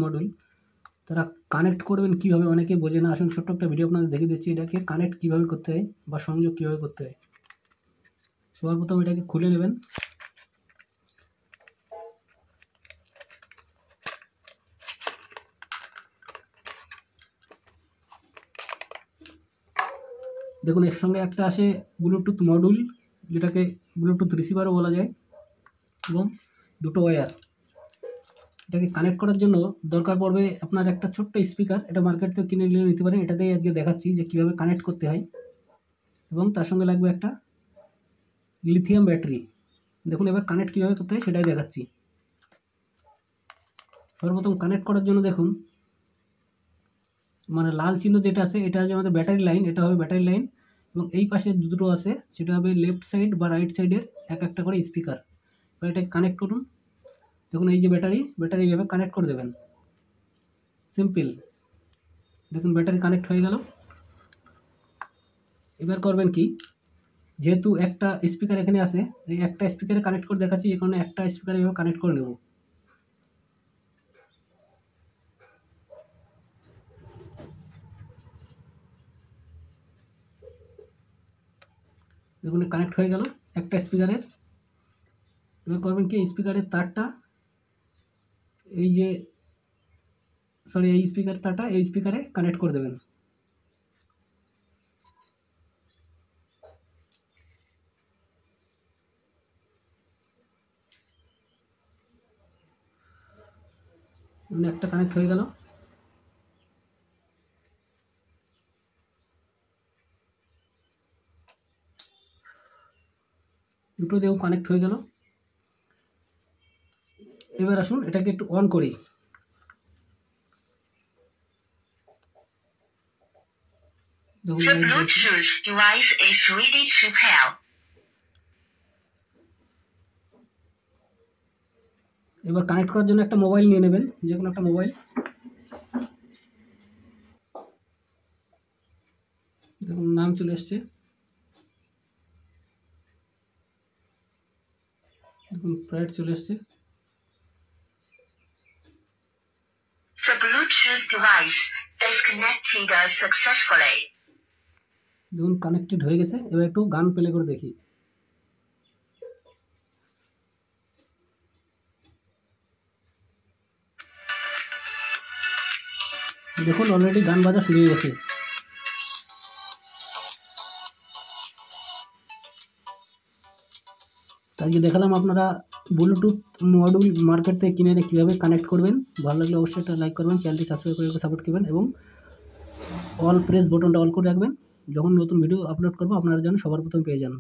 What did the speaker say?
Model তারা connect করবেন কীভাবে, অনেকে বোঝে না। আসুন ছোট্ট একটা ভিডিও আপনাদের দেখিয়ে দিচ্ছি এটাকে কানেক্ট কীভাবে করতে হয় বা সংযোগ কীভাবে করতে হয়। সবার প্রথম এটাকে খুলে নেবেন। দেখুন এর সঙ্গে একটা আসে ব্লুটুথ মডিউল, যেটাকে ব্লুটুথ রিসিভারও বলা যায়, এবং দুটো ওয়্যার। এটাকে কানেক্ট করার জন্য দরকার পড়বে আপনার একটা ছোট্ট স্পিকার। এটা মার্কেট থেকে কিনে নিয়ে নিতে পারেন। এটাতেই আজকে দেখাচ্ছি যে কীভাবে কানেক্ট করতে হয়, এবং তার সঙ্গে লাগবে একটা লিথিয়াম ব্যাটারি। দেখুন এবার কানেক্ট কীভাবে করতে হয় সেটাই দেখাচ্ছি। সর্বপ্রথম কানেক্ট করার জন্য দেখুন মানে লাল চিহ্ন যেটা আছে এটা হচ্ছে আমাদের ব্যাটারি লাইন, এটা হবে ব্যাটারি লাইন, এবং এই পাশে দুটো আছে সেটা হবে লেফট সাইড বা রাইট সাইডের এক একটা করে স্পিকার। এবার এটাকে কানেক্ট করুন। দেখুন এই যে ব্যাটারি এইভাবে কানেক্ট করে দেবেন, সিম্পল। দেখুন ব্যাটারি কানেক্ট হয়ে গেল। এবার করবেন কি, যেহেতু একটা স্পিকার এখানে আছে, এই একটা স্পিকারে কানেক্ট করে দেখাচ্ছি, যে কারণে একটা স্পিকারে এভাবে কানেক্ট করে নেব। দেখুন কানেক্ট হয়ে গেল একটা স্পিকারের। এবার করবেন কি, স্পিকারের তারটা এই যে এই স্পিকার তারটা এই স্পিকারে কানেক্ট করে দেবেন। একটা কানেক্ট হয়ে গেল। দুটো দিয়েও কানেক্ট হয়ে গেল। এবার আসুন এটাকে একটু অন করি। The Bluetooth device is ready to pair. এবার কানেক্ট করার জন্য একটা মোবাইল নিয়ে নেবেন, যে কোনো একটা মোবাইল। দেখুন নাম চলে এসছে, দেখুন প্রাইড চলে এসছে। The Bluetooth device is connected successfully. দেখুন কানেক্টেড হয়ে গেছে। এবার একটু গান প্লে করে দেখি। দেখুন অলরেডি গান বাজা শুরু হয়ে গেছে। আজকে দেখালাম আপনারা ব্লুটুথ মডিউল মার্কেট থেকে কিনে এনে কীভাবে কানেক্ট করবেন। ভালো লাগলে অবশ্যই একটা লাইক করবেন, চ্যানেলটি সাবস্ক্রাইব করে সাপোর্ট করবেন, এবং অল প্রেস বটনটা অল করে রাখবেন। যখন নতুন ভিডিও আপলোড করবো আপনারা যেন সবার প্রথম পেয়ে যান।